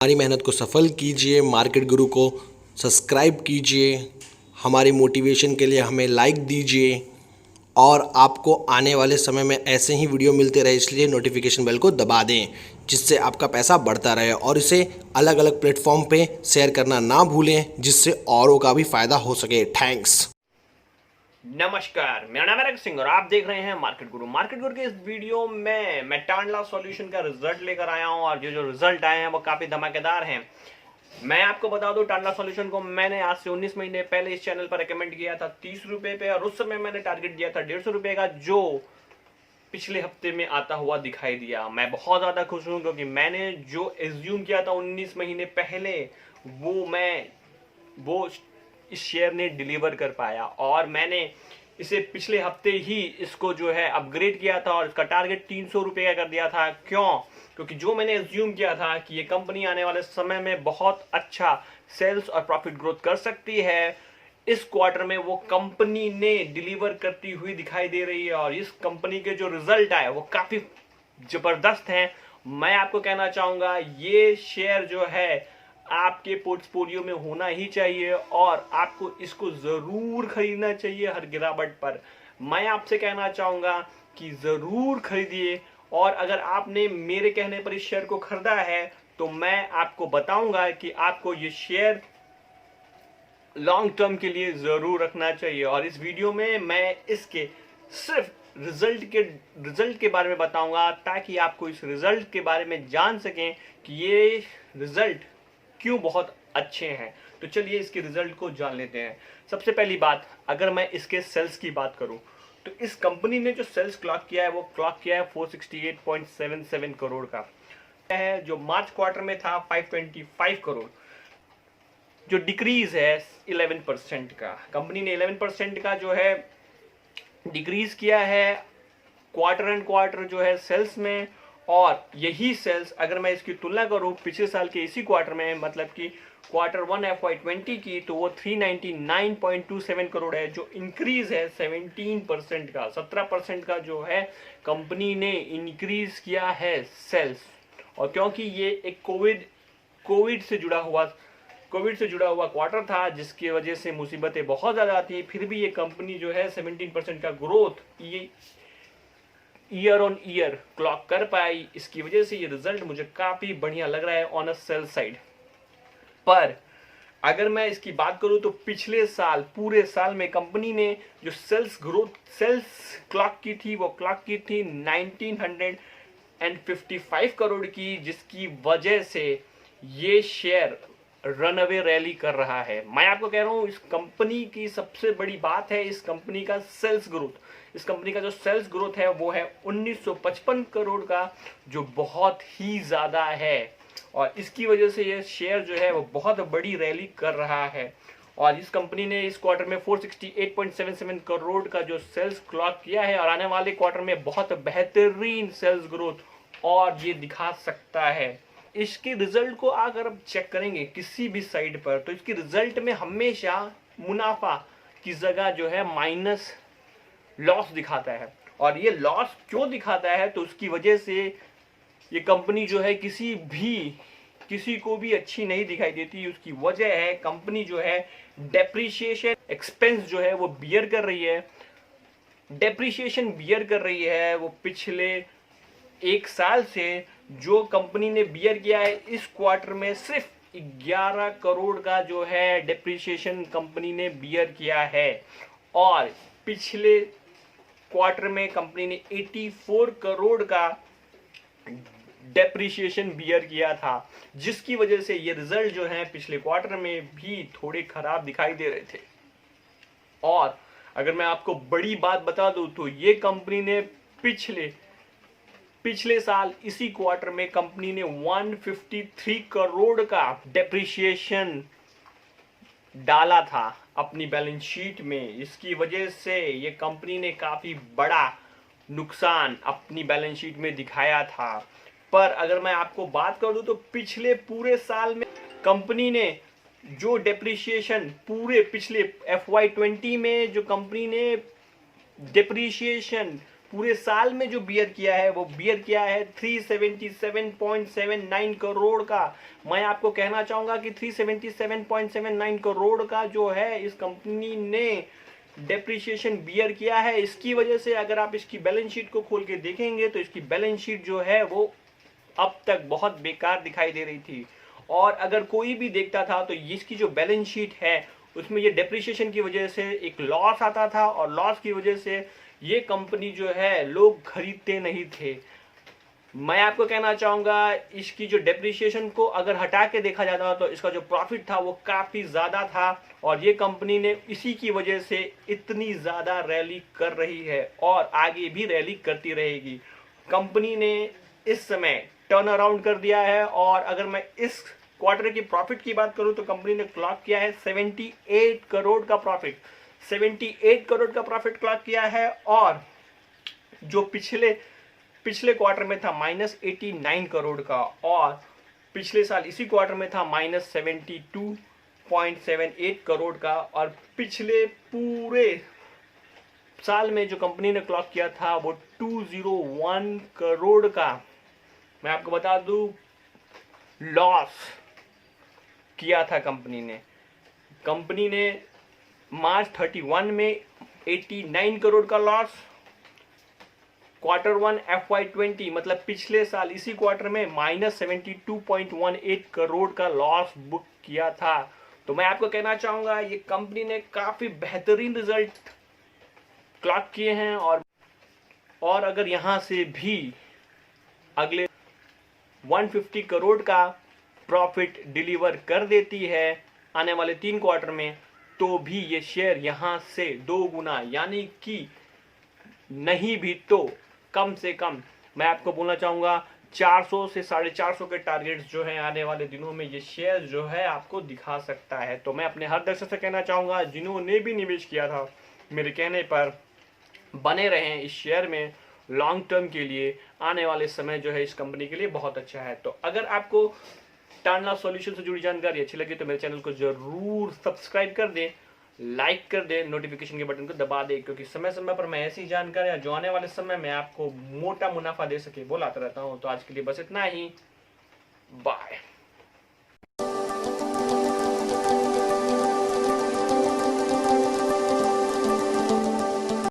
हमारी मेहनत को सफल कीजिए, मार्केट गुरु को सब्सक्राइब कीजिए, हमारी मोटिवेशन के लिए हमें लाइक दीजिए और आपको आने वाले समय में ऐसे ही वीडियो मिलते रहे, इसलिए नोटिफिकेशन बेल को दबा दें जिससे आपका पैसा बढ़ता रहे और इसे अलग अलग प्लेटफॉर्म पे शेयर करना ना भूलें जिससे औरों का भी फ़ायदा हो सके। थैंक्स। नमस्कार, मेरा नाम है रग सिंह और आप देख रहे हैं मार्केट गुरु। मार्केट गुरु के इस वीडियो में मैं टांडला सॉल्यूशन का रिजल्ट लेकर आया हूं और जो रिजल्ट आए हैं वो काफी धमाकेदार हैं। मैं आपको बता दूं, टांडला सॉल्यूशन को मैंने आज से 19 महीने पहले इस चैनल पर रिकमेंड किया था 30 रुपए पे और उस समय मैंने टारगेट दिया था 150 रुपए का, जो पिछले हफ्ते में आता हुआ दिखाई दिया। मैं बहुत ज्यादा खुश हूं क्योंकि मैंने जो एज्यूम किया था 19 महीने पहले वो इस शेयर ने डिलीवर कर पाया और मैंने इसे पिछले हफ्ते ही इसको जो है अपग्रेड किया था और इसका टारगेट 300 रुपए का कर दिया था। क्यों? क्योंकि जो मैंने एज्यूम किया था कि ये कंपनी आने वाले समय में बहुत अच्छा सेल्स और प्रॉफिट ग्रोथ कर सकती है, इस क्वार्टर में वो कंपनी ने डिलीवर करती हुई दिखाई दे रही है और इस कंपनी के जो रिजल्ट आए वो काफी जबरदस्त हैं। मैं आपको कहना चाहूंगा ये शेयर जो है आपके पोर्टफोलियो में होना ही चाहिए और आपको इसको जरूर खरीदना चाहिए हर गिरावट पर। मैं आपसे कहना चाहूंगा कि जरूर खरीदिए और अगर आपने मेरे कहने पर इस शेयर को खरीदा है तो मैं आपको बताऊंगा कि आपको ये शेयर लॉन्ग टर्म के लिए जरूर रखना चाहिए। और इस वीडियो में मैं इसके सिर्फ रिजल्ट के बारे में बताऊंगा ताकि आपको इस रिजल्ट के बारे में जान सकें कि ये रिजल्ट क्यों बहुत अच्छे हैं। तो चलिए इसके रिजल्ट को जान लेते हैं। सबसे पहली बात, अगर मैं इसके सेल्स की बात करूं तो इस कंपनी ने जो सेल्स क्लॉक किया है वो क्लॉक किया है 468.77 करोड़ का है, जो मार्च क्वार्टर में था 525 करोड़, जो डिक्रीज है 11% का। कंपनी ने 11% का जो है डिक्रीज किया है क्वार्टर एंड क्वार्टर जो है सेल्स में। और यही सेल्स अगर मैं इसकी तुलना करूं पिछले साल के इसी क्वार्टर में, मतलब कि क्वार्टर 1 FY20 की, तो वो 399.27 करोड़ है, जो इंक्रीज है 17% का। 17% का जो है कंपनी ने इंक्रीज किया है सेल्स। और क्योंकि ये एक कोविड से जुड़ा हुआ क्वार्टर था जिसकी वजह से मुसीबतें बहुत ज़्यादा आती, फिर भी ये कंपनी जो है 17% का ग्रोथ ये ईयर ऑन ईयर क्लॉक कर पाई। इसकी वजह से ये रिजल्ट मुझे काफ़ी बढ़िया लग रहा है ऑन अ सेल साइड। पर अगर मैं इसकी बात करूं तो पिछले साल पूरे साल में कंपनी ने जो सेल्स क्लॉक की थी वो क्लॉक की थी 1955 करोड़ की, जिसकी वजह से ये शेयर रनअवे रैली कर रहा है। मैं आपको कह रहा हूं इस कंपनी की सबसे बड़ी बात है इस कंपनी का सेल्स ग्रोथ। इस कंपनी का जो सेल्स ग्रोथ है वो है 1955 करोड़ का, जो बहुत ही ज्यादा है और इसकी वजह से ये शेयर जो है वो बहुत बड़ी रैली कर रहा है। और इस कंपनी ने इस क्वार्टर में 468.77 करोड़ का जो सेल्स क्लॉक किया है और आने वाले क्वार्टर में बहुत बेहतरीन सेल्स ग्रोथ और ये दिखा सकता है। इसके रिजल्ट को अगर आप चेक करेंगे किसी भी साइड पर तो इसके रिजल्ट में हमेशा मुनाफा की जगह जो है माइनस लॉस दिखाता है। और ये लॉस क्यों दिखाता है? तो उसकी वजह से ये कंपनी जो है किसी को भी अच्छी नहीं दिखाई देती। उसकी वजह है कंपनी जो है डेप्रिसिएशन एक्सपेंस जो है वो बियर कर रही है। वो पिछले एक साल से जो कंपनी ने बियर किया है, इस क्वार्टर में सिर्फ 11 करोड़ का जो है डेप्रिसिएशन कंपनी ने बियर किया है और पिछले क्वार्टर में कंपनी ने 84 करोड़ का डेप्रिसिएशन बियर किया था, जिसकी वजह से ये रिजल्ट जो है पिछले क्वार्टर में भी थोड़े खराब दिखाई दे रहे थे। और अगर मैं आपको बड़ी बात बता दूं तो ये कंपनी ने पिछले साल इसी क्वार्टर में कंपनी ने 153 करोड़ का डेप्रिसिएशन डाला था अपनी बैलेंस शीट में। इसकी वजह से ये कंपनी ने काफी बड़ा नुकसान अपनी बैलेंस शीट में दिखाया था। पर अगर मैं आपको बात कर दूं तो पिछले पूरे साल में कंपनी ने जो डेप्रिसिएशन पिछले FY20 में जो कंपनी ने डेप्रिसिएशन पूरे साल में जो बियर किया है वो बियर किया है 377.79 करोड़ का। मैं आपको कहना चाहूंगा कि 377.79 करोड़ का जो है इस कंपनी ने डेप्रिसिएशन बियर किया है। इसकी वजह से अगर आप इसकी बैलेंस शीट को खोल के देखेंगे तो इसकी बैलेंस शीट जो है वो अब तक बहुत बेकार दिखाई दे रही थी, और अगर कोई भी देखता था तो इसकी जो बैलेंस शीट है उसमें ये डेप्रिसिएशन की वजह से एक लॉस आता था, और लॉस की वजह से ये कंपनी जो है लोग खरीदते नहीं थे। मैं आपको कहना चाहूंगा इसकी जो डेप्रिसिएशन को अगर हटा के देखा जाता तो इसका जो प्रॉफिट था वो काफी ज्यादा था, और ये कंपनी ने इसी की वजह से इतनी ज्यादा रैली कर रही है और आगे भी रैली करती रहेगी। कंपनी ने इस समय टर्न अराउंड कर दिया है, और अगर मैं इस क्वार्टर की प्रॉफिट की बात करूं तो कंपनी ने क्लॉक किया है 78 करोड़ का प्रॉफिट, 78 करोड़ का प्रॉफिट क्लॉक किया है, और जो पिछले क्वार्टर में था -89 करोड़ का, और पिछले साल इसी क्वार्टर में था -72.78 करोड़ का, और पिछले पूरे साल में जो कंपनी ने क्लॉक किया था वो 201 करोड़ का। मैं आपको बता दूं लॉस किया था कंपनी ने मार्च 31 में 89 करोड़ का लॉस, Q1 FY20 मतलब पिछले साल इसी क्वार्टर में -72.18 करोड़ का लॉस बुक किया था। तो मैं आपको कहना चाहूंगा ये कंपनी ने काफी बेहतरीन रिजल्ट क्लॉक किए हैं, और अगर यहां से भी अगले 150 करोड़ का प्रॉफिट डिलीवर कर देती है आने वाले 3 क्वार्टर में, तो भी ये शेयर यहां से 2 गुना यानी कि नहीं भी तो कम से कम मैं आपको बोलना चाहूंगा 400 से 450 के टारगेट्स जो है आने वाले दिनों में ये शेयर जो है आपको दिखा सकता है। तो मैं अपने हर दर्शक से कहना चाहूंगा जिन्होंने भी निवेश किया था मेरे कहने पर बने रहें इस शेयर में, लॉन्ग टर्म के लिए आने वाले समय जो है इस कंपनी के लिए बहुत अच्छा है। तो अगर आपको टांडला सॉल्यूशन से जुड़ी जानकारी अच्छी लगी तो मेरे चैनल को जरूर सब्सक्राइब कर दें, लाइक कर दे, नोटिफिकेशन के बटन को दबा दे, क्योंकि समय समय पर मैं ऐसी जानकारियां जो आने वाले समय में आपको मोटा मुनाफा दे सके वो लाता रहता हूं। तो आज के लिए बस इतना ही, बाय।